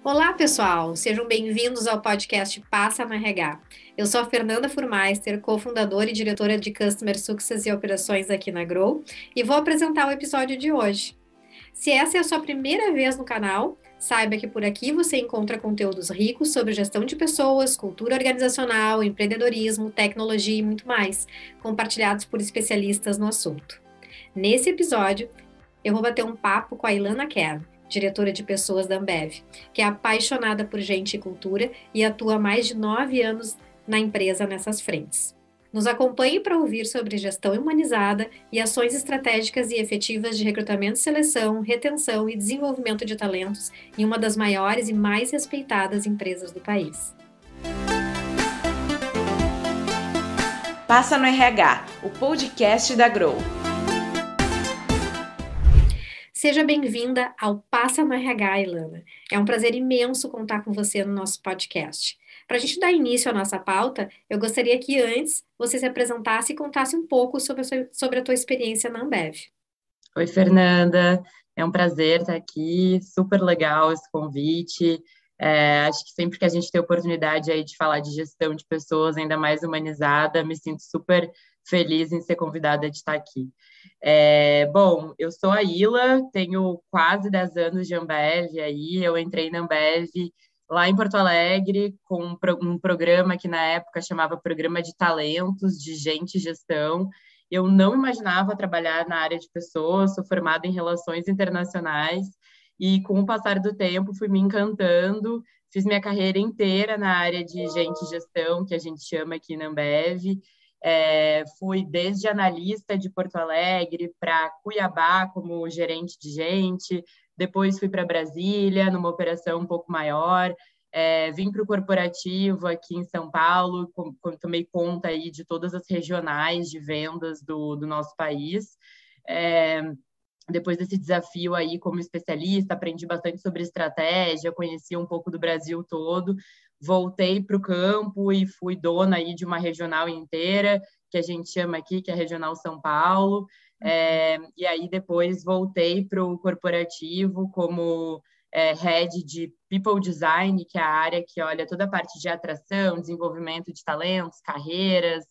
Olá, pessoal! Sejam bem-vindos ao podcast Passa no RH. Eu sou a Fernanda Furmeister, cofundadora e diretora de Customer Success e Operações aqui na Grow, e vou apresentar o episódio de hoje. Se essa é a sua primeira vez no canal, saiba que por aqui você encontra conteúdos ricos sobre gestão de pessoas, cultura organizacional, empreendedorismo, tecnologia e muito mais, compartilhados por especialistas no assunto. Nesse episódio, eu vou bater um papo com a Ilana Kerr, diretora de pessoas da Ambev, que é apaixonada por gente e cultura e atua há mais de 9 anos na empresa nessas frentes. Nos acompanhe para ouvir sobre gestão humanizada e ações estratégicas e efetivas de recrutamento, seleção, retenção e desenvolvimento de talentos em uma das maiores e mais respeitadas empresas do país. Passa no RH, o podcast da Grow. Seja bem-vinda ao Passa no RH, Ilana. É um prazer imenso contar com você no nosso podcast. Para a gente dar início à nossa pauta, eu gostaria que antes você se apresentasse e contasse um pouco sobre a tua experiência na Ambev. Oi, Fernanda. É um prazer estar aqui. Super legal esse convite. Acho que sempre que a gente tem a oportunidade aí de falar de gestão de pessoas ainda mais humanizada, me sinto super feliz em ser convidada de estar aqui. Bom, eu sou a Ila, tenho quase 10 anos de Ambev aí. Eu entrei na Ambev lá em Porto Alegre com um programa que na época chamava Programa de Talentos, de Gente e Gestão. Eu não imaginava trabalhar na área de pessoas, sou formada em Relações Internacionais e com o passar do tempo fui me encantando, fiz minha carreira inteira na área de Gente e Gestão, que a gente chama aqui na Ambev. Fui desde analista de Porto Alegre para Cuiabá como gerente de gente, depois fui para Brasília numa operação um pouco maior, vim para o corporativo aqui em São Paulo, tomei conta aí de todas as regionais de vendas do nosso país. Depois desse desafio aí como especialista, aprendi bastante sobre estratégia, conheci um pouco do Brasil todo, voltei para o campo e fui dona aí de uma regional inteira, que a gente chama aqui, que é a Regional São Paulo, e aí depois voltei para o corporativo como head de People Design, que é a área que olha toda a parte de atração, desenvolvimento de talentos, carreiras,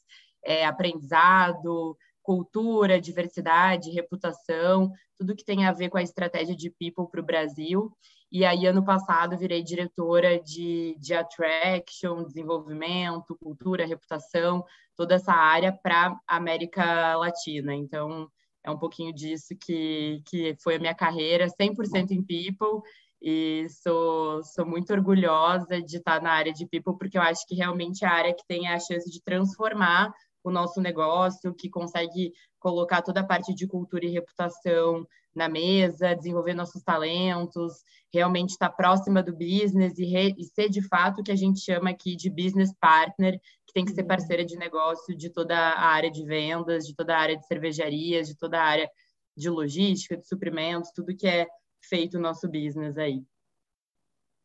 aprendizado, cultura, diversidade, reputação, tudo que tem a ver com a estratégia de People para o Brasil. E aí, ano passado, virei diretora de Attraction, desenvolvimento, cultura, reputação, toda essa área para a América Latina. Então, é um pouquinho disso que foi a minha carreira, 100% em People, e sou muito orgulhosa de estar na área de People, porque eu acho que realmente é a área que tem a chance de transformar o nosso negócio, que consegue colocar toda a parte de cultura e reputação na mesa, desenvolver nossos talentos, realmente estar próxima do business e ser de fato o que a gente chama aqui de business partner, que tem que ser parceira de negócio de toda a área de vendas, de toda a área de cervejarias, de toda a área de logística, de suprimentos, tudo que é feito o nosso business aí.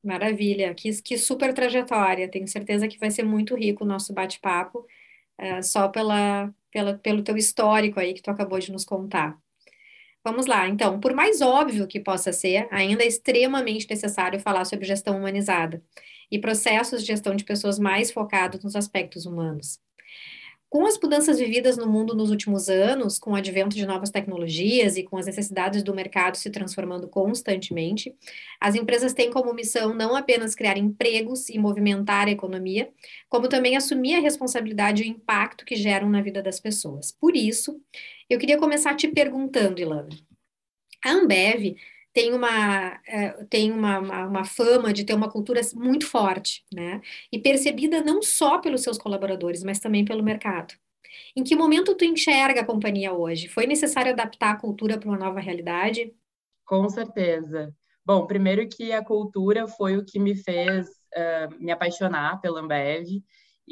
Maravilha, que super trajetória. Tenho certeza que vai ser muito rico o nosso bate-papo, só pelo teu histórico aí que tu acabou de nos contar. Vamos lá, então, por mais óbvio que possa ser, ainda é extremamente necessário falar sobre gestão humanizada e processos de gestão de pessoas mais focados nos aspectos humanos. Com as mudanças vividas no mundo nos últimos anos, com o advento de novas tecnologias e com as necessidades do mercado se transformando constantemente, as empresas têm como missão não apenas criar empregos e movimentar a economia, como também assumir a responsabilidade e o impacto que geram na vida das pessoas. Por isso, eu queria começar te perguntando, Ilana. A Ambev tem uma fama de ter uma cultura muito forte, né? E percebida não só pelos seus colaboradores, mas também pelo mercado. Em que momento tu enxerga a companhia hoje? Foi necessário adaptar a cultura para uma nova realidade? Com certeza. Bom, primeiro que a cultura foi o que me fez me apaixonar pela Ambev,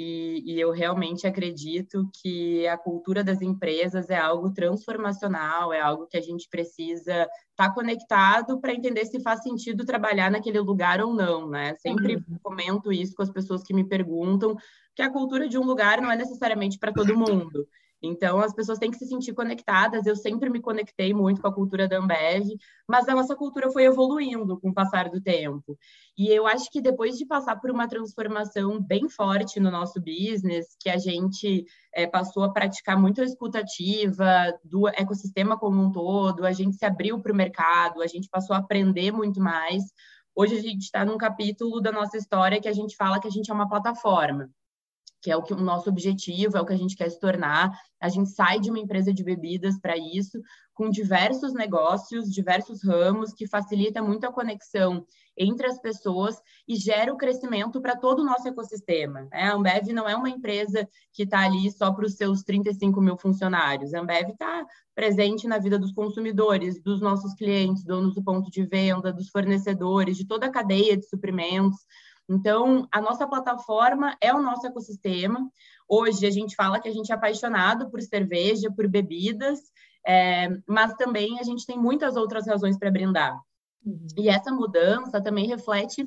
e eu realmente acredito que a cultura das empresas é algo transformacional, é algo que a gente precisa estar conectado para entender se faz sentido trabalhar naquele lugar ou não, né? Sempre comento isso com as pessoas que me perguntam, que a cultura de um lugar não é necessariamente para todo mundo. Então, as pessoas têm que se sentir conectadas. Eu sempre me conectei muito com a cultura da Ambev, mas a nossa cultura foi evoluindo com o passar do tempo. E eu acho que depois de passar por uma transformação bem forte no nosso business, que a gente passou a praticar muito a escuta ativa do ecossistema como um todo, a gente se abriu para o mercado, a gente passou a aprender muito mais. Hoje a gente está num capítulo da nossa história que a gente fala que a gente é uma plataforma, que é o nosso objetivo, é o que a gente quer se tornar. A gente sai de uma empresa de bebidas para isso, com diversos negócios, diversos ramos, que facilita muito a conexão entre as pessoas e gera o crescimento para todo o nosso ecossistema. A Ambev não é uma empresa que está ali só para os seus 35 mil funcionários. A Ambev está presente na vida dos consumidores, dos nossos clientes, donos do ponto de venda, dos fornecedores, de toda a cadeia de suprimentos. Então, a nossa plataforma é o nosso ecossistema. Hoje, a gente fala que a gente é apaixonado por cerveja, por bebidas, mas também a gente tem muitas outras razões para brindar. E essa mudança também reflete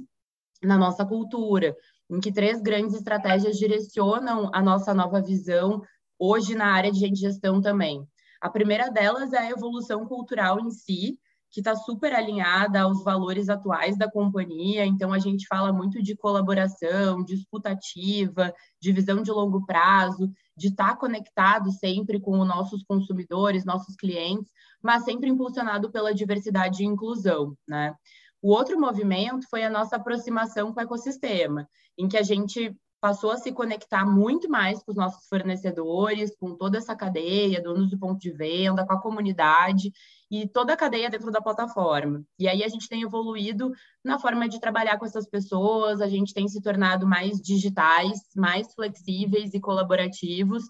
na nossa cultura, em que 3 grandes estratégias direcionam a nossa nova visão hoje na área de gestão também. A primeira delas é a evolução cultural em si, que está super alinhada aos valores atuais da companhia. Então, a gente fala muito de colaboração, de escuta ativa, de visão de longo prazo, de estar conectado sempre com os nossos consumidores, nossos clientes, mas sempre impulsionado pela diversidade e inclusão, né? O outro movimento foi a nossa aproximação com o ecossistema, em que a gente passou a se conectar muito mais com os nossos fornecedores, com toda essa cadeia, donos do ponto de venda, com a comunidade e toda a cadeia dentro da plataforma. E aí a gente tem evoluído na forma de trabalhar com essas pessoas, a gente tem se tornado mais digitais, mais flexíveis e colaborativos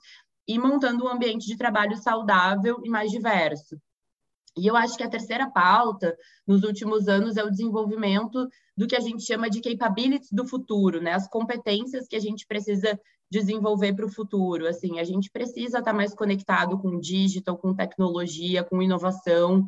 e montando um ambiente de trabalho saudável e mais diverso. E eu acho que a terceira pauta, nos últimos anos, é o desenvolvimento do que a gente chama de capabilities do futuro, né? As competências que a gente precisa desenvolver para o futuro. Assim, a gente precisa estar mais conectado com digital, com tecnologia, com inovação.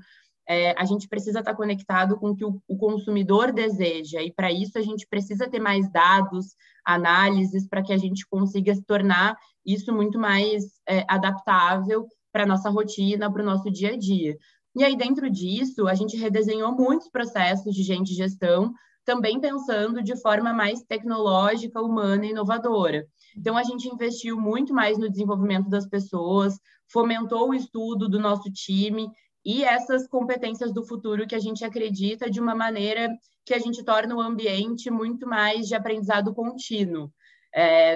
A gente precisa estar conectado com o que o consumidor deseja. E, para isso, a gente precisa ter mais dados, análises, para que a gente consiga se tornar isso muito mais adaptável para a nossa rotina, para o nosso dia a dia. E aí, dentro disso, a gente redesenhou muitos processos de gestão, também pensando de forma mais tecnológica, humana e inovadora. Então, a gente investiu muito mais no desenvolvimento das pessoas, fomentou o estudo do nosso time e essas competências do futuro que a gente acredita de uma maneira que a gente torna o ambiente muito mais de aprendizado contínuo.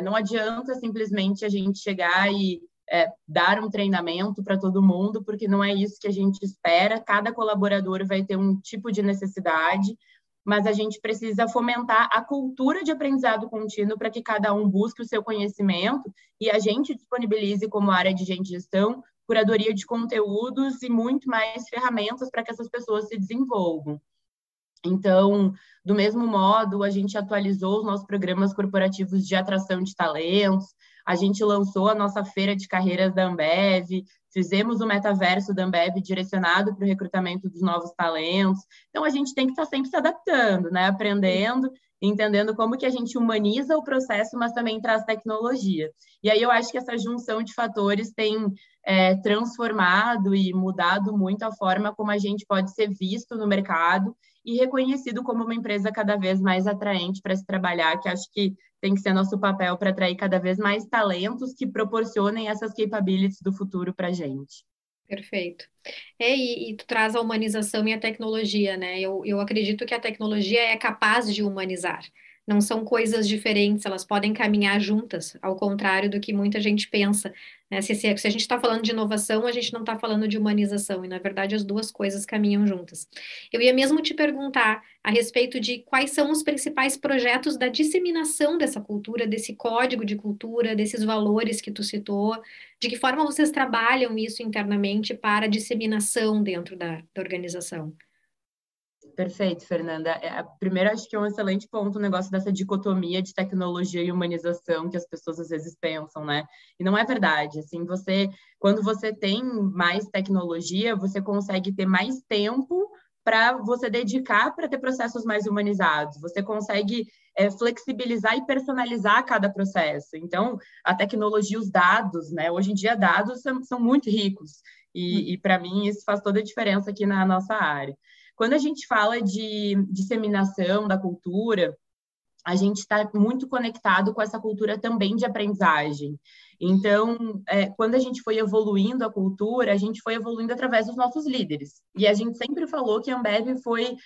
Não adianta simplesmente a gente chegar e dar um treinamento para todo mundo, porque não é isso que a gente espera. Cada colaborador vai ter um tipo de necessidade, mas a gente precisa fomentar a cultura de aprendizado contínuo para que cada um busque o seu conhecimento e a gente disponibilize como área de gestão, curadoria de conteúdos e muito mais ferramentas para que essas pessoas se desenvolvam. Então, do mesmo modo, a gente atualizou os nossos programas corporativos de atração de talentos, a gente lançou a nossa feira de carreiras da Ambev, fizemos o metaverso da Ambev direcionado para o recrutamento dos novos talentos. Então, a gente tem que estar sempre se adaptando, né? Aprendendo, entendendo como que a gente humaniza o processo, mas também traz tecnologia. E aí eu acho que essa junção de fatores tem transformado e mudado muito a forma como a gente pode ser visto no mercado e reconhecido como uma empresa cada vez mais atraente para se trabalhar, que acho que tem que ser nosso papel para atrair cada vez mais talentos que proporcionem essas capabilities do futuro para a gente. Perfeito. E tu traz a humanização e a tecnologia, né? Eu acredito que a tecnologia é capaz de humanizar. Não são coisas diferentes, elas podem caminhar juntas, ao contrário do que muita gente pensa, né? Se a gente está falando de inovação, a gente não está falando de humanização, e na verdade as duas coisas caminham juntas. Eu ia mesmo te perguntar a respeito de quais são os principais projetos da disseminação dessa cultura, desse código de cultura, desses valores que tu citou, de que forma vocês trabalham isso internamente para a disseminação dentro da organização? Perfeito, Fernanda. Primeiro, acho que é um excelente ponto o negócio dessa dicotomia de tecnologia e humanização que as pessoas às vezes pensam, né? E não é verdade. Assim, quando você tem mais tecnologia, você consegue ter mais tempo para você dedicar para ter processos mais humanizados. Você consegue flexibilizar e personalizar cada processo. Então, a tecnologia, os dados, né? Hoje em dia, dados são muito ricos e para mim, isso faz toda a diferença aqui na nossa área. Quando a gente fala de disseminação da cultura, a gente está muito conectado com essa cultura também de aprendizagem. Então, quando a gente foi evoluindo a cultura, a gente foi evoluindo através dos nossos líderes. E a gente sempre falou que a Ambev foi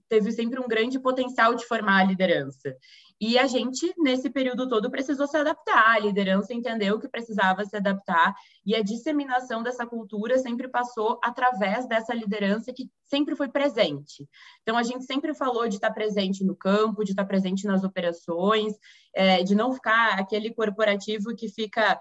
teve sempre um grande potencial de formar a liderança. E a gente, nesse período todo, precisou se adaptar. A liderança entendeu que precisava se adaptar e a disseminação dessa cultura sempre passou através dessa liderança que sempre foi presente. Então, a gente sempre falou de estar presente no campo, de estar presente nas operações, de não ficar aquele corporativo que fica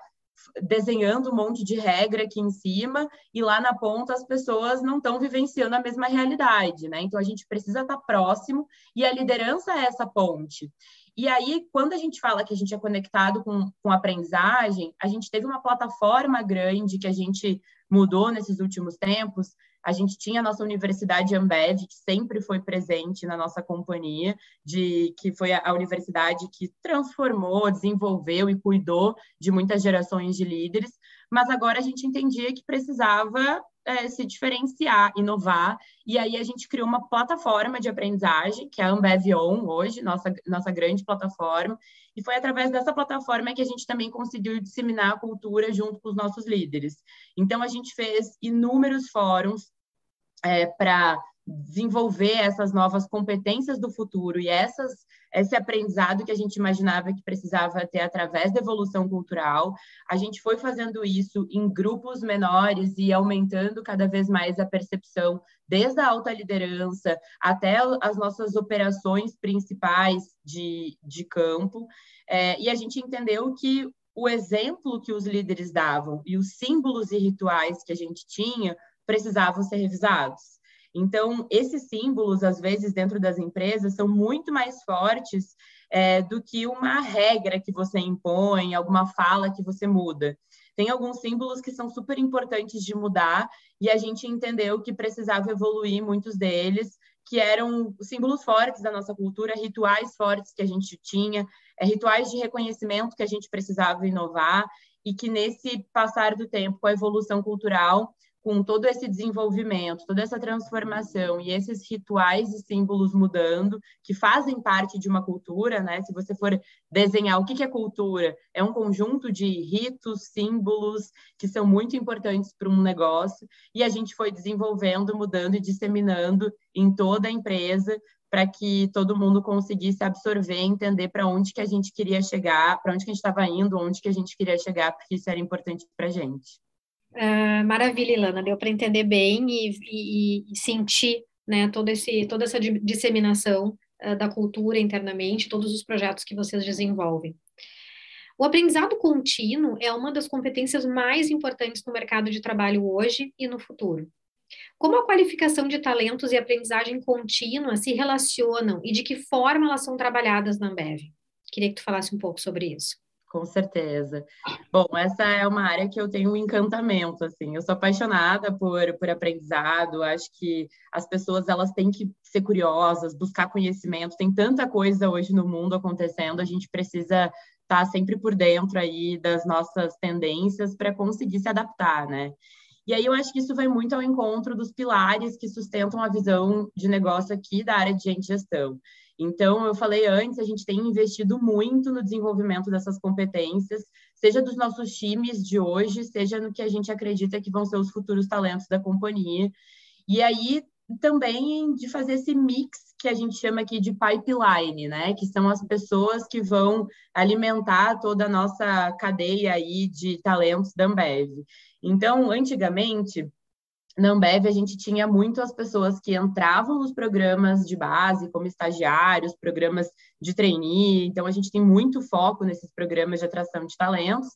desenhando um monte de regra aqui em cima e lá na ponta as pessoas não estão vivenciando a mesma realidade, né? Então, a gente precisa estar próximo e a liderança é essa ponte. E aí, quando a gente fala que a gente é conectado com a aprendizagem, a gente teve uma plataforma grande que a gente mudou nesses últimos tempos. A gente tinha a nossa Universidade Ambev, que sempre foi presente na nossa companhia, que foi a universidade que transformou, desenvolveu e cuidou de muitas gerações de líderes, mas agora a gente entendia que precisava se diferenciar, inovar, e aí a gente criou uma plataforma de aprendizagem, que é a Ambev On, hoje, nossa grande plataforma, e foi através dessa plataforma que a gente também conseguiu disseminar a cultura junto com os nossos líderes. Então, a gente fez inúmeros fóruns para desenvolver essas novas competências do futuro e esse aprendizado que a gente imaginava que precisava ter através da evolução cultural. A gente foi fazendo isso em grupos menores e aumentando cada vez mais a percepção, desde a alta liderança até as nossas operações principais de campo. E a gente entendeu que o exemplo que os líderes davam e os símbolos e rituais que a gente tinha precisavam ser revisados. Então, esses símbolos, às vezes, dentro das empresas, são muito mais fortes do que uma regra que você impõe, alguma fala que você muda. Tem alguns símbolos que são super importantes de mudar e a gente entendeu que precisava evoluir muitos deles, que eram símbolos fortes da nossa cultura, rituais fortes que a gente tinha, rituais de reconhecimento que a gente precisava inovar e que, nesse passar do tempo, com a evolução cultural, com todo esse desenvolvimento, toda essa transformação e esses rituais e símbolos mudando, que fazem parte de uma cultura, né? Se você for desenhar o que é cultura, é um conjunto de ritos, símbolos que são muito importantes para um negócio, e a gente foi desenvolvendo, mudando e disseminando em toda a empresa para que todo mundo conseguisse absorver, entender para onde que a gente queria chegar, para onde que a gente estava indo, onde que a gente queria chegar, porque isso era importante para a gente. Maravilha, Ilana, deu para entender bem e sentir, né, toda essa disseminação da cultura internamente, todos os projetos que vocês desenvolvem. O aprendizado contínuo é uma das competências mais importantes no mercado de trabalho hoje e no futuro. Como a qualificação de talentos e a aprendizagem contínua se relacionam e de que forma elas são trabalhadas na Ambev? Queria que tu falasse um pouco sobre isso. Com certeza. Bom, essa é uma área que eu tenho um encantamento, assim. Eu sou apaixonada por aprendizado. Acho que as pessoas, elas têm que ser curiosas, buscar conhecimento. Tem tanta coisa hoje no mundo acontecendo, a gente precisa estar sempre por dentro aí das nossas tendências para conseguir se adaptar, né? E aí eu acho que isso vai muito ao encontro dos pilares que sustentam a visão de negócio aqui da área de gente e gestão. Então, eu falei antes, a gente tem investido muito no desenvolvimento dessas competências, seja dos nossos times de hoje, seja no que a gente acredita que vão ser os futuros talentos da companhia. E aí, também de fazer esse mix que a gente chama aqui de pipeline, né? Que são as pessoas que vão alimentar toda a nossa cadeia aí de talentos da Ambev. Então, antigamente, na Ambev, a gente tinha muito as pessoas que entravam nos programas de base, como estagiários, programas de trainee. Então, a gente tem muito foco nesses programas de atração de talentos.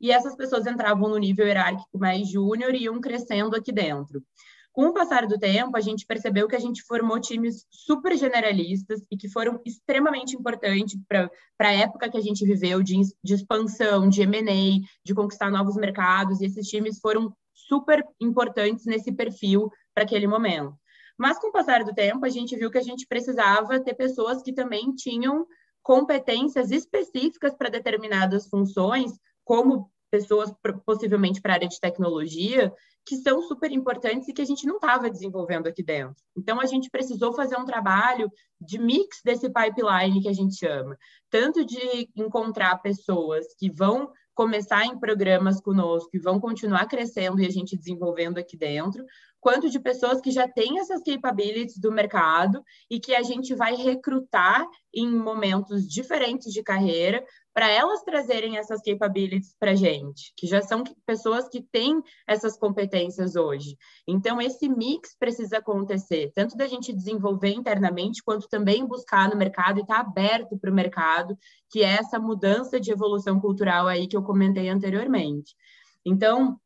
E essas pessoas entravam no nível hierárquico mais júnior e iam crescendo aqui dentro. Com o passar do tempo, a gente percebeu que a gente formou times super generalistas e que foram extremamente importantes para a época que a gente viveu de expansão, de M&A, de conquistar novos mercados. E esses times foram super importantes nesse perfil para aquele momento. Mas, com o passar do tempo, a gente viu que a gente precisava ter pessoas que também tinham competências específicas para determinadas funções, como pessoas possivelmente para a área de tecnologia, que são super importantes e que a gente não estava desenvolvendo aqui dentro. Então, a gente precisou fazer um trabalho de mix desse pipeline que a gente chama, tanto de encontrar pessoas que vão começar em programas conosco e vão continuar crescendo e a gente desenvolvendo aqui dentro, quanto de pessoas que já têm essas capabilities do mercado e que a gente vai recrutar em momentos diferentes de carreira para elas trazerem essas capabilities para a gente, que já são pessoas que têm essas competências hoje. Então, esse mix precisa acontecer, tanto da gente desenvolver internamente, quanto também buscar no mercado e estar aberto para o mercado, que é essa mudança de evolução cultural aí que eu comentei anteriormente. Então,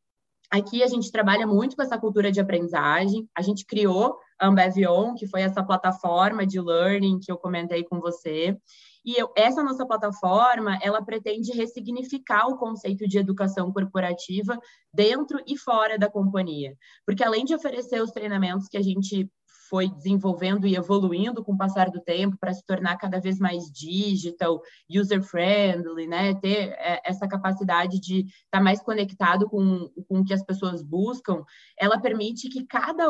aqui a gente trabalha muito com essa cultura de aprendizagem. A gente criou a Ambev, que foi essa plataforma de learning que eu comentei com você. E essa nossa plataforma, ela pretende ressignificar o conceito de educação corporativa dentro e fora da companhia. Porque além de oferecer os treinamentos que a gente foi desenvolvendo e evoluindo com o passar do tempo para se tornar cada vez mais digital, user-friendly, né? Ter essa capacidade de estar mais conectado com o que as pessoas buscam, ela permite que cada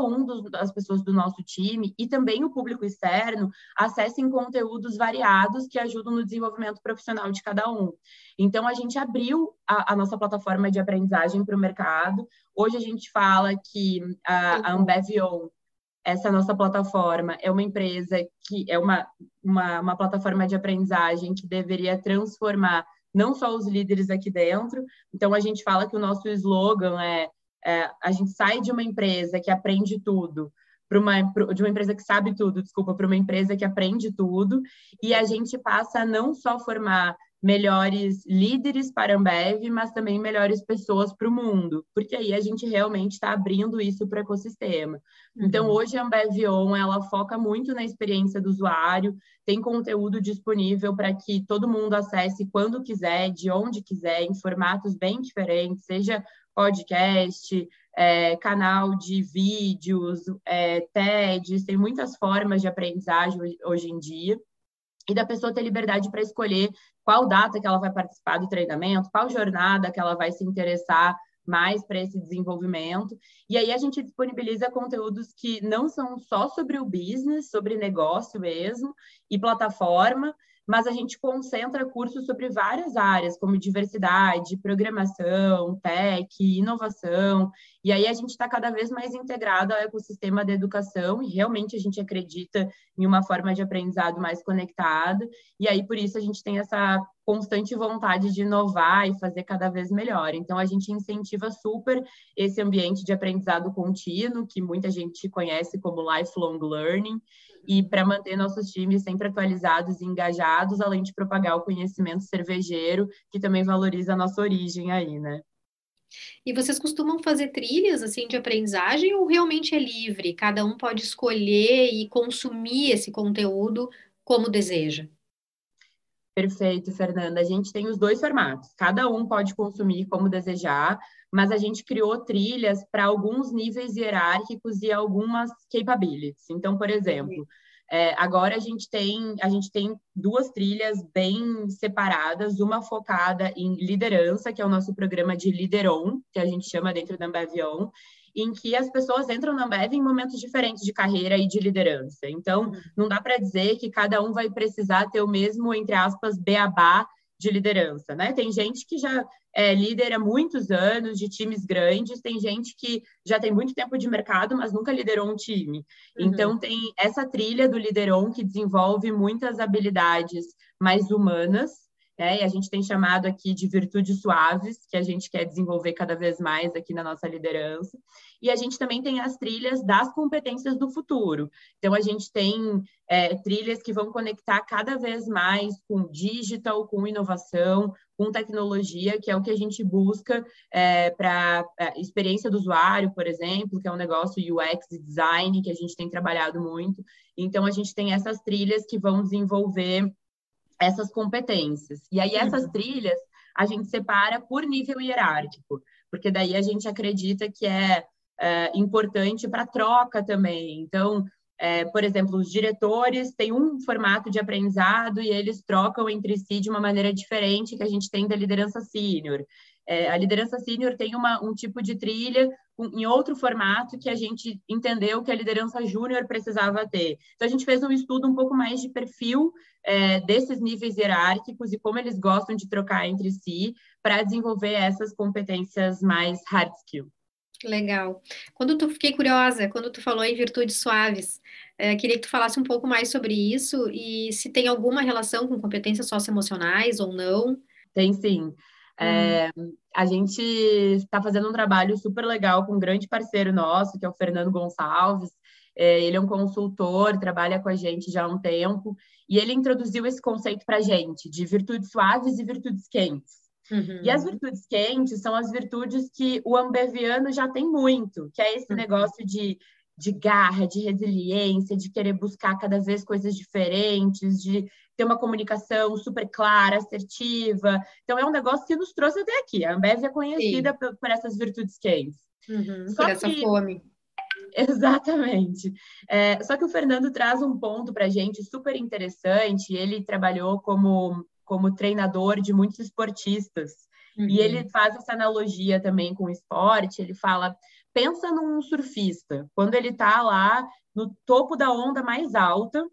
das pessoas do nosso time e também o público externo acessem conteúdos variados que ajudam no desenvolvimento profissional de cada um. Então, a gente abriu a nossa plataforma de aprendizagem para o mercado. Hoje a gente fala que a Ambev, essa nossa plataforma, é uma empresa que é uma plataforma de aprendizagem que deveria transformar não só os líderes aqui dentro. Então, a gente fala que o nosso slogan a gente sai de uma empresa que aprende tudo, de uma empresa que sabe tudo, para uma empresa que aprende tudo, e a gente passa a não só formar melhores líderes para a Ambev, mas também melhores pessoas para o mundo, porque aí a gente realmente está abrindo isso para o ecossistema. Então, hoje a Ambev ela foca muito na experiência do usuário, tem conteúdo disponível para que todo mundo acesse quando quiser, de onde quiser, em formatos bem diferentes, seja podcast, canal de vídeos, TEDs, tem muitas formas de aprendizagem hoje em dia, e da pessoa ter liberdade para escolher qual data que ela vai participar do treinamento, qual jornada que ela vai se interessar mais para esse desenvolvimento. E aí a gente disponibiliza conteúdos que não são só sobre o business, sobre negócio mesmo, e plataforma, mas a gente concentra cursos sobre várias áreas, como diversidade, programação, tech, inovação, e aí a gente está cada vez mais integrado ao ecossistema da educação, e realmente a gente acredita em uma forma de aprendizado mais conectada, e aí por isso a gente tem essa constante vontade de inovar e fazer cada vez melhor. Então, a gente incentiva super esse ambiente de aprendizado contínuo, que muita gente conhece como lifelong learning, e para manter nossos times sempre atualizados e engajados, além de propagar o conhecimento cervejeiro, que também valoriza a nossa origem aí, né? E vocês costumam fazer trilhas assim de aprendizagem ou realmente é livre? Cada um pode escolher e consumir esse conteúdo como deseja? Perfeito, Fernanda. A gente tem os dois formatos. Cada um pode consumir como desejar, mas a gente criou trilhas para alguns níveis hierárquicos e algumas capabilities. Então, por exemplo, agora a gente tem duas trilhas bem separadas, uma focada em liderança, que é o nosso programa de Lideron, que a gente chama dentro da Ambev, em que as pessoas entram na Ambev em momentos diferentes de carreira e de liderança. Então, não dá para dizer que cada um vai precisar ter o mesmo, entre aspas, beabá de liderança, né? Tem gente que já é líder há muitos anos, de times grandes, tem gente que já tem muito tempo de mercado, mas nunca liderou um time. Então, tem essa trilha do Lideron que desenvolve muitas habilidades mais humanas, e a gente tem chamado aqui de virtudes suaves, que a gente quer desenvolver cada vez mais aqui na nossa liderança. E a gente também tem as trilhas das competências do futuro. Então, a gente tem trilhas que vão conectar cada vez mais com digital, com inovação, com tecnologia, que é o que a gente busca para a experiência do usuário, por exemplo, que é um negócio UX e design, que a gente tem trabalhado muito. Então, a gente tem essas trilhas que vão desenvolver essas competências. E aí, essas trilhas, a gente separa por nível hierárquico, porque daí a gente acredita que é importante para troca também. Então, Por exemplo, os diretores têm um formato de aprendizado e eles trocam entre si de uma maneira diferente que a gente tem da liderança sênior. A liderança sênior tem um tipo de trilha em outro formato que a gente entendeu que a liderança júnior precisava ter. Então, a gente fez um estudo um pouco mais de perfil desses níveis hierárquicos e como eles gostam de trocar entre si para desenvolver essas competências mais hard skill. Legal. Fiquei curiosa, quando tu falou em virtudes suaves, queria que tu falasse um pouco mais sobre isso e se tem alguma relação com competências socioemocionais ou não. Tem sim. A gente está fazendo um trabalho super legal com um grande parceiro nosso, que é o Fernando Gonçalves. Ele é um consultor, trabalha com a gente já há um tempo, e ele introduziu esse conceito para a gente de virtudes suaves e virtudes quentes. E as virtudes quentes são as virtudes que o ambeviano já tem muito, que é esse negócio de garra, de resiliência, de querer buscar cada vez coisas diferentes, de ter uma comunicação super clara, assertiva. Então, é um negócio que nos trouxe até aqui. A Ambev é conhecida por essas virtudes quentes. Por essa fome. Exatamente. Só que o Fernando traz um ponto para a gente super interessante. Ele trabalhou como treinador de muitos esportistas. E ele faz essa analogia também com o esporte. Ele fala, pensa num surfista, quando ele está lá no topo da onda mais alta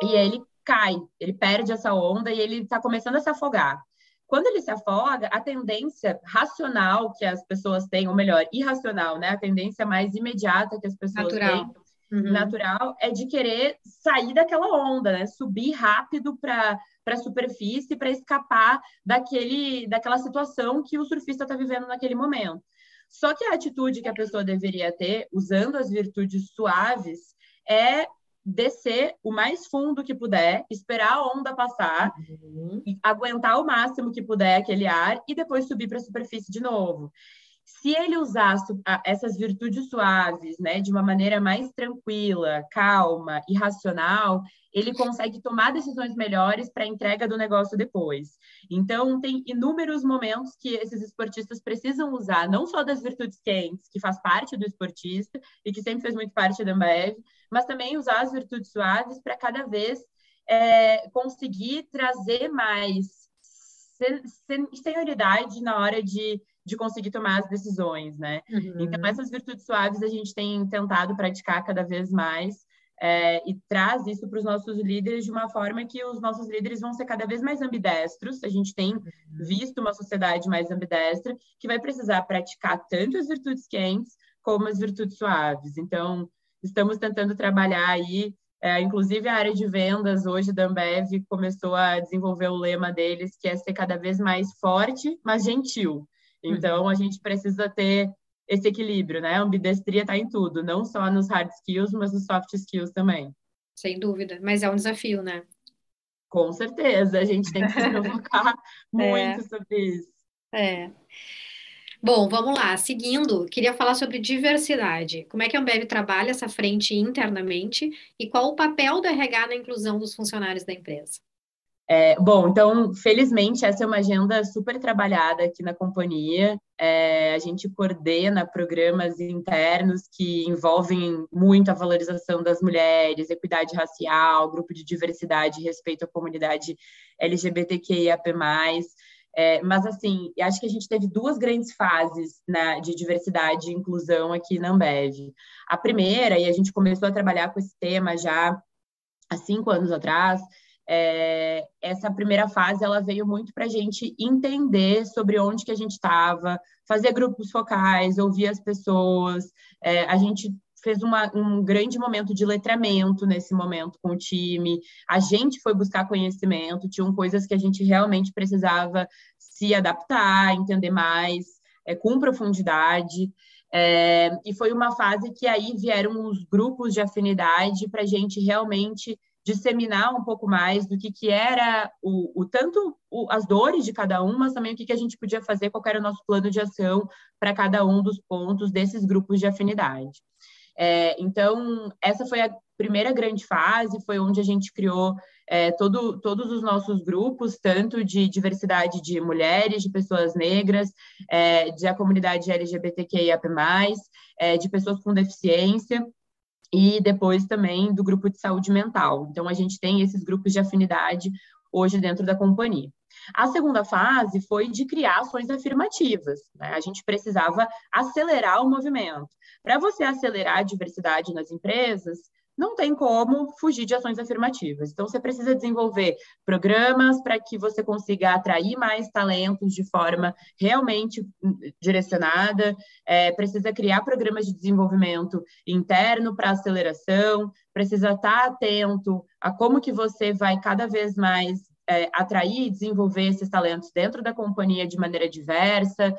e ele cai, ele perde essa onda e ele está começando a se afogar. Quando ele se afoga, a tendência racional que as pessoas têm, ou melhor, irracional, né? A tendência mais imediata que as pessoas têm, natural, é de querer sair daquela onda, né? Subir rápido para a superfície para escapar daquela situação que o surfista está vivendo naquele momento. Só que a atitude que a pessoa deveria ter, usando as virtudes suaves, é descer o mais fundo que puder, esperar a onda passar, aguentar o máximo que puder aquele ar e depois subir para a superfície de novo. Se ele usar essas virtudes suaves, né, de uma maneira mais tranquila, calma e racional, ele consegue tomar decisões melhores para a entrega do negócio depois. Então, tem inúmeros momentos que esses esportistas precisam usar, não só das virtudes quentes, que faz parte do esportista e que sempre fez muito parte da Ambev, mas também usar as virtudes suaves para cada vez conseguir trazer mais senioridade na hora de conseguir tomar as decisões, né? Então, essas virtudes suaves a gente tem tentado praticar cada vez mais e traz isso para os nossos líderes de uma forma que os nossos líderes vão ser cada vez mais ambidestros. A gente tem visto uma sociedade mais ambidestra que vai precisar praticar tanto as virtudes quentes como as virtudes suaves. Então, estamos tentando trabalhar aí, inclusive a área de vendas hoje da Ambev começou a desenvolver o lema deles, que é ser cada vez mais forte, mas gentil. Então, a gente precisa ter esse equilíbrio, né? A ambidestria está em tudo, não só nos hard skills, mas nos soft skills também. Sem dúvida, mas é um desafio, né? Com certeza, a gente tem que se provocar muito sobre isso. Bom, vamos lá. Seguindo, queria falar sobre diversidade. Como é que a Ambev trabalha essa frente internamente e qual o papel do RH na inclusão dos funcionários da empresa? Bom, então, felizmente, essa é uma agenda super trabalhada aqui na companhia. A gente coordena programas internos que envolvem muito a valorização das mulheres, equidade racial, grupo de diversidade, respeito à comunidade LGBTQIAP+. Mas, assim, acho que a gente teve duas grandes fases de diversidade e inclusão aqui na Ambev. A primeira, e a gente começou a trabalhar com esse tema já há 5 anos atrás, essa primeira fase ela veio muito para a gente entender sobre onde que a gente estava, fazer grupos focais, ouvir as pessoas. A gente fez um grande momento de letramento nesse momento com o time. A gente foi buscar conhecimento, tinham coisas que a gente realmente precisava se adaptar, entender mais, com profundidade. E foi uma fase que aí vieram os grupos de afinidade para a gente realmente disseminar um pouco mais do que era tanto as dores de cada um, mas também o que a gente podia fazer, qual era o nosso plano de ação para cada um dos pontos desses grupos de afinidade. Então, essa foi a primeira grande fase, foi onde a gente criou todos os nossos grupos, tanto de diversidade de mulheres, de pessoas negras, da comunidade LGBTQIAP+, de pessoas com deficiência. e depois também do grupo de saúde mental. Então, a gente tem esses grupos de afinidade hoje dentro da companhia. A segunda fase foi de criar ações afirmativas, né? A gente precisava acelerar o movimento. Para você acelerar a diversidade nas empresas, não tem como fugir de ações afirmativas. Então, você precisa desenvolver programas para que você consiga atrair mais talentos de forma realmente direcionada, precisa criar programas de desenvolvimento interno para aceleração, precisa estar atento a como que você vai cada vez mais atrair e desenvolver esses talentos dentro da companhia de maneira diversa,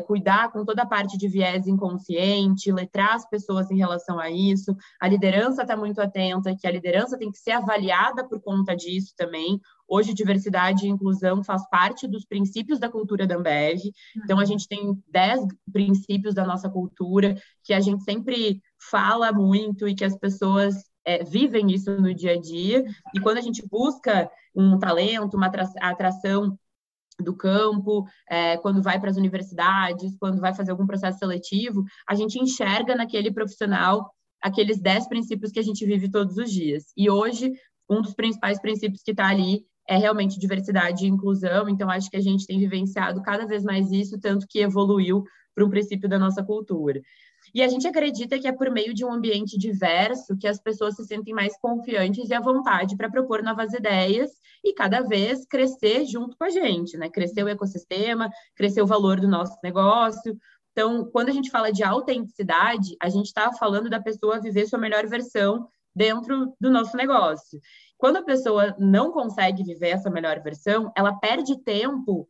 cuidar com toda a parte de viés inconsciente, letrar as pessoas em relação a isso. A liderança está muito atenta, que a liderança tem que ser avaliada por conta disso também. Hoje, diversidade e inclusão faz parte dos princípios da cultura da Ambev. Então, a gente tem 10 princípios da nossa cultura que a gente sempre fala muito e que as pessoas vivem isso no dia a dia. E quando a gente busca um talento, uma atração do campo, quando vai para as universidades, quando vai fazer algum processo seletivo, a gente enxerga naquele profissional aqueles 10 princípios que a gente vive todos os dias. E hoje, um dos principais princípios que está ali é realmente diversidade e inclusão. Então, acho que a gente tem vivenciado cada vez mais isso, tanto que evoluiu para um princípio da nossa cultura. E a gente acredita que é por meio de um ambiente diverso que as pessoas se sentem mais confiantes e à vontade para propor novas ideias e cada vez crescer junto com a gente, né? Crescer o ecossistema, crescer o valor do nosso negócio. Então, quando a gente fala de autenticidade, a gente está falando da pessoa viver sua melhor versão dentro do nosso negócio. Quando a pessoa não consegue viver essa melhor versão, ela perde tempo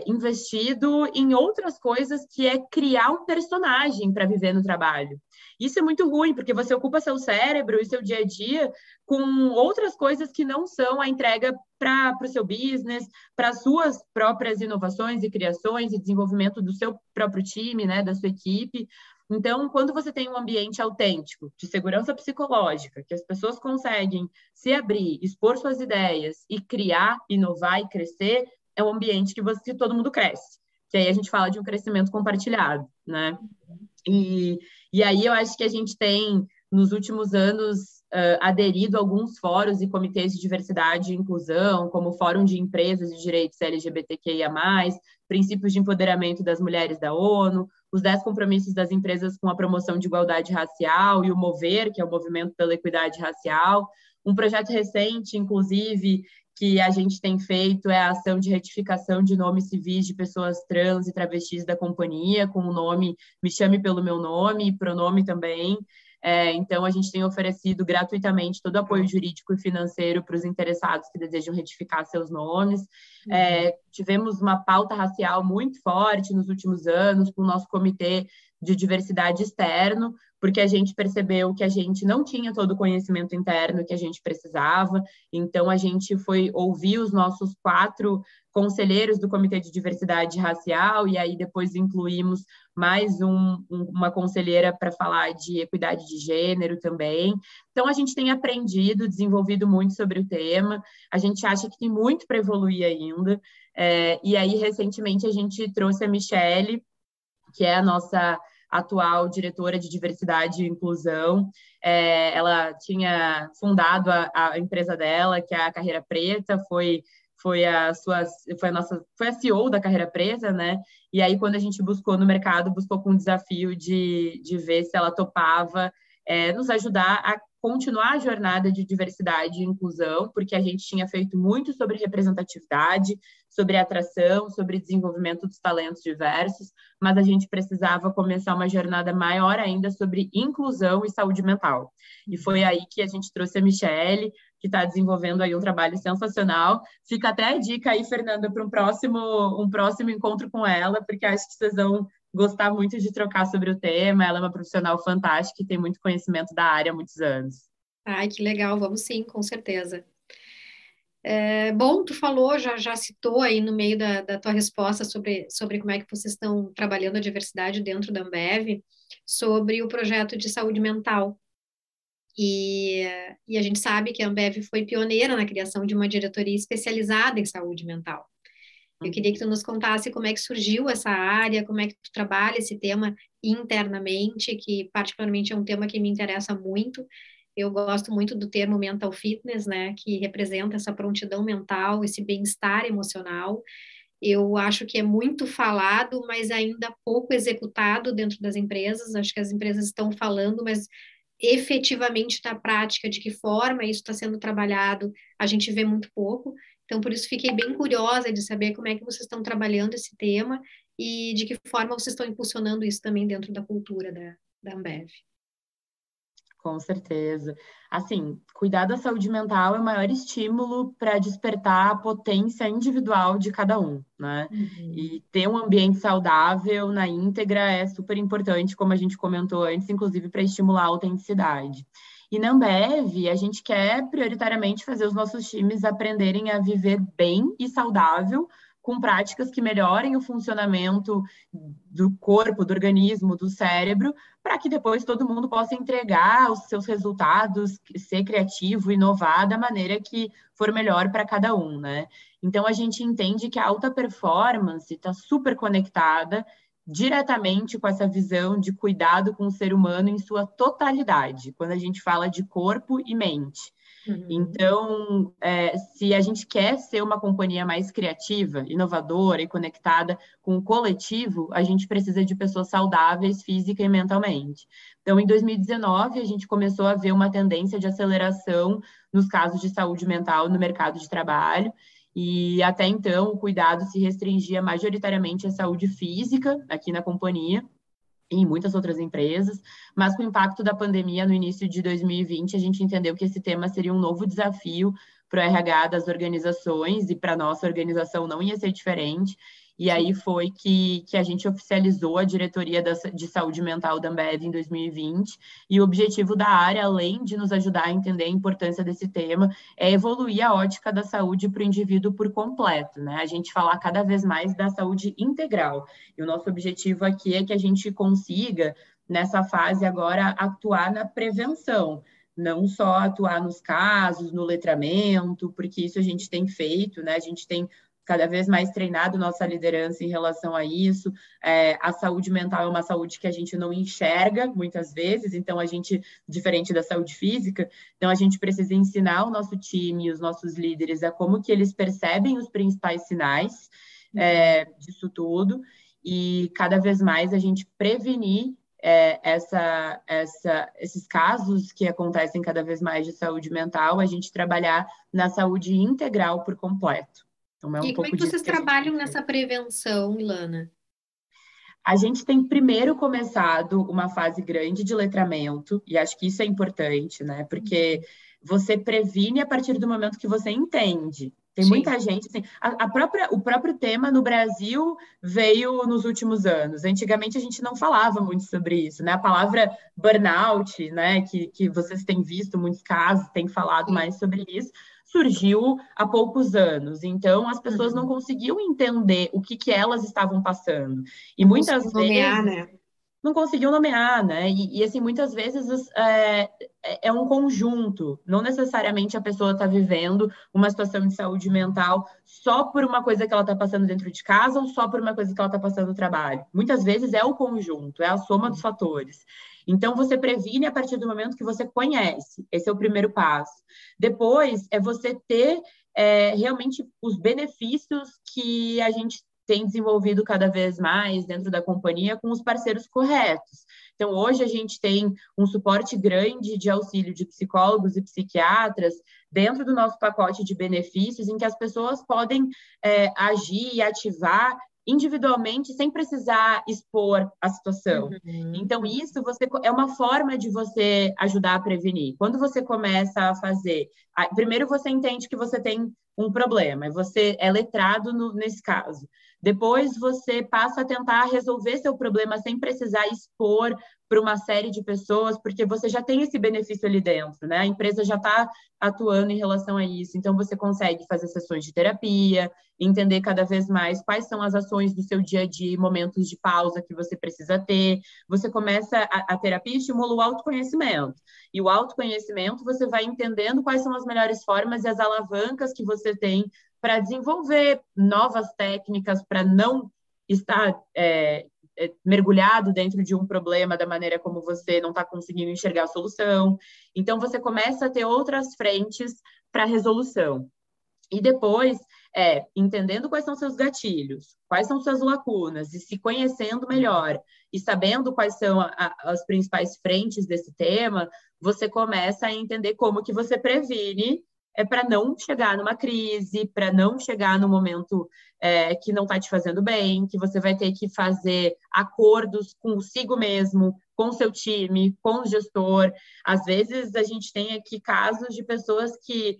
investido em outras coisas, que é criar um personagem para viver no trabalho. Isso é muito ruim, porque você ocupa seu cérebro e seu dia a dia com outras coisas que não são a entrega para o seu business, para as suas próprias inovações e criações e desenvolvimento do seu próprio time, né, da sua equipe. Então, quando você tem um ambiente autêntico, de segurança psicológica, que as pessoas conseguem se abrir, expor suas ideias e criar, inovar e crescer, é um ambiente que todo mundo cresce. Que aí a gente fala de um crescimento compartilhado, né? E aí eu acho que a gente tem, nos últimos anos, aderido a alguns fóruns e comitês de diversidade e inclusão, como o Fórum de Empresas de Direitos LGBTQIA+, Princípios de Empoderamento das Mulheres da ONU, os 10 compromissos das empresas com a promoção de igualdade racial e o MOVER, que é o Movimento pela Equidade Racial. Um projeto recente, inclusive, que a gente tem feito é a ação de retificação de nomes civis de pessoas trans e travestis da companhia, com o nome Me Chame Pelo Meu Nome e pronome também. Então, a gente tem oferecido gratuitamente todo o apoio jurídico e financeiro para os interessados que desejam retificar seus nomes. Tivemos uma pauta racial muito forte nos últimos anos, com o nosso comitê de diversidade externo, porque a gente percebeu que a gente não tinha todo o conhecimento interno que a gente precisava. Então, a gente foi ouvir os nossos 4 conselheiros do Comitê de Diversidade Racial, e aí depois incluímos mais uma conselheira para falar de equidade de gênero também. Então, a gente tem aprendido, desenvolvido muito sobre o tema, a gente acha que tem muito para evoluir ainda, e aí, recentemente, a gente trouxe a Michelle, que é a nossa atual diretora de diversidade e inclusão. Ela tinha fundado a empresa dela, que é a Carreira Preta, foi a CEO da Carreira Preta, né? E aí, quando a gente buscou no mercado, buscou com o desafio de ver se ela topava nos ajudar a continuar a jornada de diversidade e inclusão, porque a gente tinha feito muito sobre representatividade, sobre atração, sobre desenvolvimento dos talentos diversos, mas a gente precisava começar uma jornada maior ainda sobre inclusão e saúde mental. E foi aí que a gente trouxe a Michelle, que está desenvolvendo aí um trabalho sensacional. Fica até a dica aí, Fernanda, para um próximo encontro com ela, porque acho que vocês vão gostar muito de trocar sobre o tema. Ela é uma profissional fantástica e tem muito conhecimento da área há muitos anos. Ai, que legal, vamos sim, com certeza. Bom, tu falou, já citou aí no meio da tua resposta sobre como é que vocês estão trabalhando a diversidade dentro da Ambev, sobre o projeto de saúde mental. E a gente sabe que a Ambev foi pioneira na criação de uma diretoria especializada em saúde mental. Eu queria que tu nos contasse como é que surgiu essa área, como é que tu trabalha esse tema internamente, que particularmente é um tema que me interessa muito. Eu gosto muito do termo mental fitness, né, que representa essa prontidão mental, esse bem-estar emocional. Eu acho que é muito falado, mas ainda pouco executado dentro das empresas. Acho que as empresas estão falando, mas efetivamente na prática, de que forma isso está sendo trabalhado, a gente vê muito pouco. Então, por isso, fiquei bem curiosa de saber como é que vocês estão trabalhando esse tema e de que forma vocês estão impulsionando isso também dentro da cultura da Ambev. Com certeza. Assim, cuidar da saúde mental é o maior estímulo para despertar a potência individual de cada um, né? Uhum. E ter um ambiente saudável na íntegra é super importante, como a gente comentou antes, inclusive para estimular a autenticidade. E na Ambev, a gente quer prioritariamente fazer os nossos times aprenderem a viver bem e saudável, com práticas que melhorem o funcionamento do corpo, do organismo, do cérebro, para que depois todo mundo possa entregar os seus resultados, ser criativo, inovar da maneira que for melhor para cada um, né? Então a gente entende que a alta performance está super conectada diretamente com essa visão de cuidado com o ser humano em sua totalidade, quando a gente fala de corpo e mente. Uhum. Então, se a gente quer ser uma companhia mais criativa, inovadora e conectada com o coletivo, a gente precisa de pessoas saudáveis física e mentalmente. Então, em 2019, a gente começou a ver uma tendência de aceleração nos casos de saúde mental no mercado de trabalho. E até então, o cuidado se restringia majoritariamente à saúde física aqui na companhia e em muitas outras empresas, mas com o impacto da pandemia no início de 2020, a gente entendeu que esse tema seria um novo desafio para o RH das organizações e para a nossa organização não ia ser diferente. E aí foi que a gente oficializou a diretoria de saúde mental da Ambev em 2020. E o objetivo da área, além de nos ajudar a entender a importância desse tema, é evoluir a ótica da saúde para o indivíduo por completo, né? A gente falar cada vez mais da saúde integral. E o nosso objetivo aqui é que a gente consiga, nessa fase agora, atuar na prevenção, não só atuar nos casos, no letramento, porque isso a gente tem feito, né? A gente tem cada vez mais treinado nossa liderança em relação a isso. A saúde mental é uma saúde que a gente não enxerga muitas vezes, então a gente, diferente da saúde física, então a gente precisa ensinar o nosso time e os nossos líderes a como que eles percebem os principais sinais disso tudo, e cada vez mais a gente prevenir esses casos que acontecem cada vez mais de saúde mental, a gente trabalhar na saúde integral por completo. Então, é um E como é pouco que disso vocês que a gente tem trabalham feito. nessa prevenção, Ilana? A gente tem primeiro começado uma fase grande de letramento, e acho que isso é importante, né? Porque você previne a partir do momento que você entende. Tem Sim. muita gente, assim, o próprio tema no Brasil veio nos últimos anos. Antigamente a gente não falava muito sobre isso, né? A palavra burnout, né? Que vocês têm visto muitos casos, têm falado Sim. mais sobre isso, surgiu há poucos anos. Então as pessoas não Uhum. conseguiam entender o que elas estavam passando. E Não consigo muitas nomear, vezes né? não conseguiu nomear, né? Assim, muitas vezes é um conjunto. Não necessariamente a pessoa está vivendo uma situação de saúde mental só por uma coisa que ela está passando dentro de casa ou só por uma coisa que ela está passando no trabalho. Muitas vezes é o conjunto, é a soma dos fatores. Então, você previne a partir do momento que você conhece. Esse é o primeiro passo. Depois, é você ter realmente os benefícios que a gente tem desenvolvido cada vez mais dentro da companhia com os parceiros corretos. Então, hoje a gente tem um suporte grande de auxílio de psicólogos e psiquiatras dentro do nosso pacote de benefícios, em que as pessoas podem agir e ativar individualmente sem precisar expor a situação. Uhum. Então, isso é uma forma de você ajudar a prevenir. Quando você começa a fazer, primeiro você entende que você tem um problema, e você é letrado nesse caso. Depois você passa a tentar resolver seu problema sem precisar expor para uma série de pessoas, porque você já tem esse benefício ali dentro, né? A empresa já está atuando em relação a isso. Então, você consegue fazer sessões de terapia, entender cada vez mais quais são as ações do seu dia a dia, momentos de pausa que você precisa ter. Você começa, a terapia estimula o autoconhecimento. E o autoconhecimento, você vai entendendo quais são as melhores formas e as alavancas que você tem para desenvolver novas técnicas, para não estar mergulhado dentro de um problema da maneira como você não está conseguindo enxergar a solução. Então, você começa a ter outras frentes para resolução. E depois, entendendo quais são seus gatilhos, quais são suas lacunas, e se conhecendo melhor, e sabendo quais são as principais frentes desse tema, você começa a entender como que você previne para não chegar numa crise, para não chegar no momento que não está te fazendo bem, que você vai ter que fazer acordos consigo mesmo, com o seu time, com o gestor. Às vezes, a gente tem aqui casos de pessoas que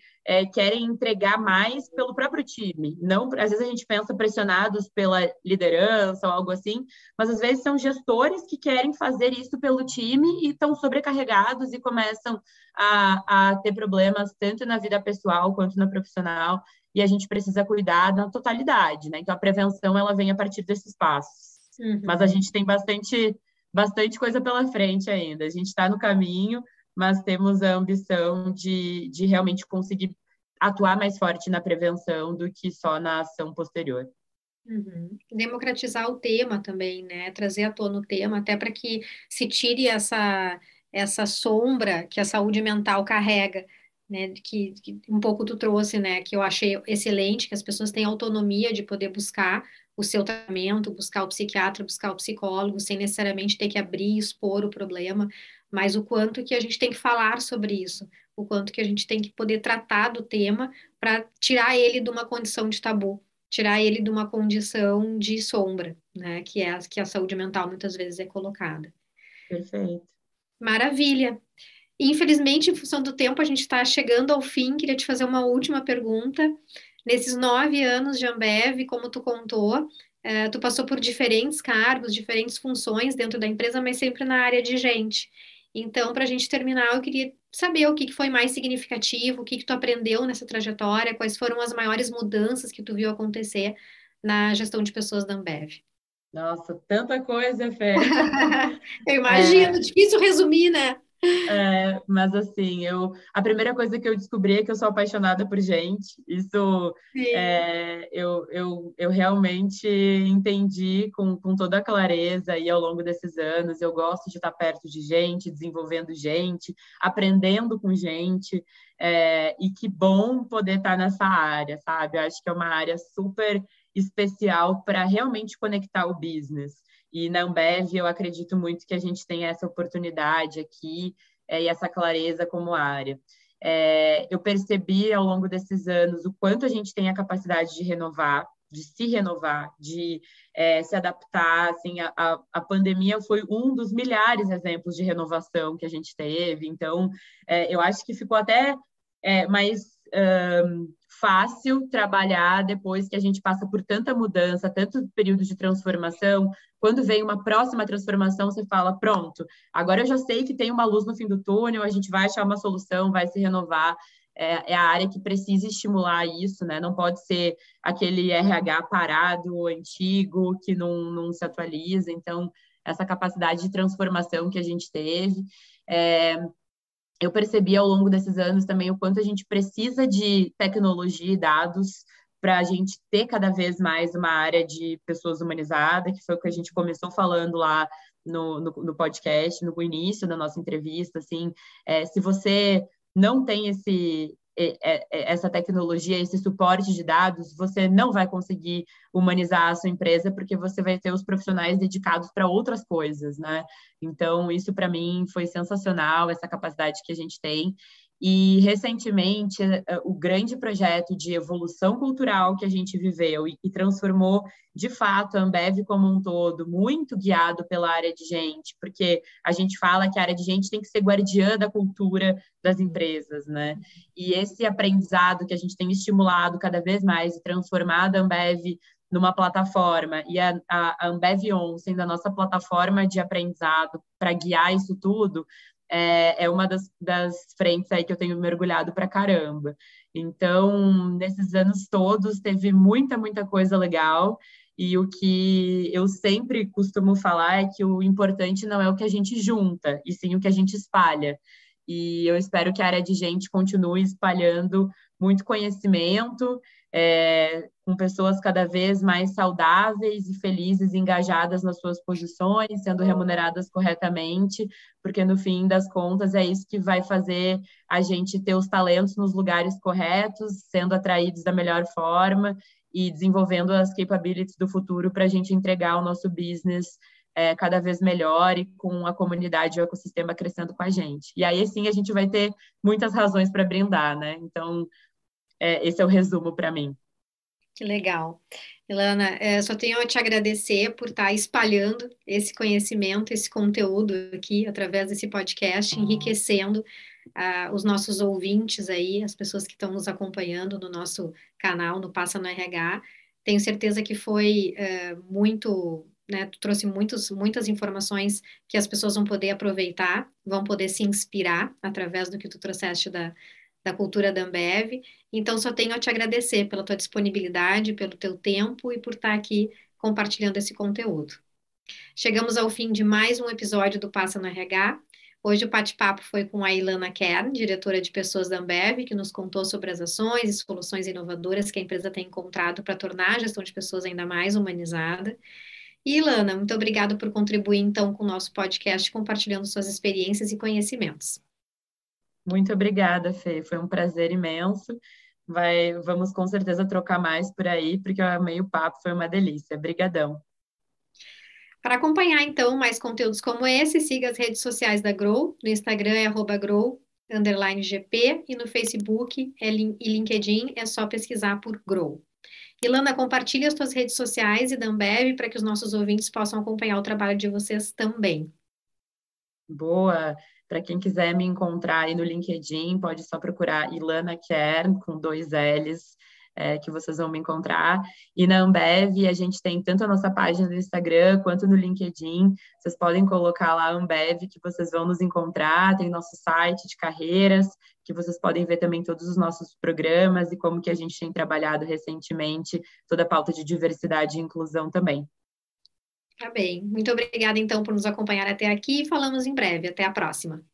querem entregar mais pelo próprio time. Não, às vezes a gente pensa pressionados pela liderança ou algo assim, mas às vezes são gestores que querem fazer isso pelo time e estão sobrecarregados e começam a ter problemas tanto na vida pessoal quanto na profissional, e a gente precisa cuidar da totalidade, né? Então, a prevenção, ela vem a partir desses passos. Mas a gente tem bastante coisa pela frente ainda. A gente está no caminho, mas temos a ambição de realmente conseguir atuar mais forte na prevenção do que só na ação posterior. Democratizar o tema também, né? Trazer à tona o tema, até para que se tire essa sombra que a saúde mental carrega, né? Que um pouco tu trouxe, né? Que eu achei excelente, que as pessoas têm autonomia de poder buscar o seu tratamento, buscar o psiquiatra, buscar o psicólogo, sem necessariamente ter que abrir e expor o problema, mas o quanto que a gente tem que falar sobre isso, o quanto que a gente tem que poder tratar do tema para tirar ele de uma condição de tabu, tirar ele de uma condição de sombra, né? Que a saúde mental muitas vezes é colocada. Perfeito. Maravilha. Infelizmente, em função do tempo, a gente está chegando ao fim. Queria te fazer uma última pergunta. Nesses 9 anos de Ambev, como tu contou, tu passou por diferentes cargos, diferentes funções dentro da empresa, mas sempre na área de gente. Então, para a gente terminar, eu queria saber o que foi mais significativo, o que tu aprendeu nessa trajetória, quais foram as maiores mudanças que tu viu acontecer na gestão de pessoas da Ambev. Nossa, tanta coisa, Fê. Eu imagino, difícil resumir, né? Mas assim, a primeira coisa que eu descobri é que eu sou apaixonada por gente. Isso eu realmente entendi com toda a clareza e ao longo desses anos. Eu gosto de estar perto de gente, desenvolvendo gente, aprendendo com gente. E que bom poder estar nessa área, sabe? Eu acho que é uma área super especial para realmente conectar o business. E na Ambev eu acredito muito que a gente tem essa oportunidade aqui e essa clareza como área. Eu percebi ao longo desses anos o quanto a gente tem a capacidade de renovar, de se renovar, de se adaptar. Assim, a pandemia foi um dos milhares de exemplos de renovação que a gente teve. Então, eu acho que ficou até mais fácil trabalhar depois que a gente passa por tanta mudança, tanto período de transformação. Quando vem uma próxima transformação, você fala, pronto, agora eu já sei que tem uma luz no fim do túnel, a gente vai achar uma solução, vai se renovar. É a área que precisa estimular isso, né? Não pode ser aquele RH parado, antigo, que não se atualiza. Então, essa capacidade de transformação que a gente teve. Eu percebi ao longo desses anos também o quanto a gente precisa de tecnologia e dados para a gente ter cada vez mais uma área de pessoas humanizadas, que foi o que a gente começou falando lá no podcast, no início da nossa entrevista. Assim, se você não tem essa tecnologia, esse suporte de dados, você não vai conseguir humanizar a sua empresa, porque você vai ter os profissionais dedicados para outras coisas, né? Então, isso para mim foi sensacional, essa capacidade que a gente tem. E, recentemente, o grande projeto de evolução cultural que a gente viveu e transformou, de fato, a Ambev como um todo, muito guiado pela área de gente, porque a gente fala que a área de gente tem que ser guardiã da cultura das empresas, né? E esse aprendizado que a gente tem estimulado cada vez mais e transformado a Ambev numa plataforma, e a Ambev On sendo a nossa plataforma de aprendizado para guiar isso tudo, é uma das frentes aí que eu tenho mergulhado pra caramba. Então, nesses anos todos, teve muita coisa legal, e o que eu sempre costumo falar é que o importante não é o que a gente junta, e sim o que a gente espalha. E eu espero que a área de gente continue espalhando muito conhecimento, com pessoas cada vez mais saudáveis e felizes, engajadas nas suas posições, sendo remuneradas corretamente, porque no fim das contas é isso que vai fazer a gente ter os talentos nos lugares corretos, sendo atraídos da melhor forma e desenvolvendo as capabilities do futuro para a gente entregar o nosso business cada vez melhor e com a comunidade e o ecossistema crescendo com a gente. E aí, sim, a gente vai ter muitas razões para brindar, né? Então, esse é o resumo para mim. Que legal. Ilana, só tenho a te agradecer por estar espalhando esse conhecimento, esse conteúdo aqui, através desse podcast, enriquecendo os nossos ouvintes aí, as pessoas que estão nos acompanhando no nosso canal, no Passa no RH. Tenho certeza que foi muito, né, tu trouxe muitas informações que as pessoas vão poder aproveitar, vão poder se inspirar através do que tu trouxeste da cultura da Ambev. Então, só tenho a te agradecer pela tua disponibilidade, pelo teu tempo e por estar aqui compartilhando esse conteúdo. Chegamos ao fim de mais um episódio do Passa no RH. Hoje o bate-papo foi com a Ilana Kern, diretora de pessoas da Ambev, que nos contou sobre as ações e soluções inovadoras que a empresa tem encontrado para tornar a gestão de pessoas ainda mais humanizada. E Ilana, muito obrigada por contribuir então com o nosso podcast, compartilhando suas experiências e conhecimentos. Muito obrigada, Fê. Foi um prazer imenso. Vamos com certeza trocar mais por aí, porque eu amei o papo, foi uma delícia. Obrigadão. Para acompanhar, então, mais conteúdos como esse, siga as redes sociais da Grow. No Instagram é @grow_gp e no Facebook e LinkedIn é só pesquisar por Grow. Ilana, compartilhe as suas redes sociais e da Ambev para que os nossos ouvintes possam acompanhar o trabalho de vocês também. Boa! Para quem quiser me encontrar aí no LinkedIn, pode só procurar Ilana Kern, com 2 L's, que vocês vão me encontrar. E na Ambev, a gente tem tanto a nossa página no Instagram quanto no LinkedIn. Vocês podem colocar lá Ambev, que vocês vão nos encontrar. Tem nosso site de carreiras, que vocês podem ver também todos os nossos programas e como que a gente tem trabalhado recentemente toda a pauta de diversidade e inclusão também. Tá bem. Muito obrigada, então, por nos acompanhar até aqui e falamos em breve. Até a próxima.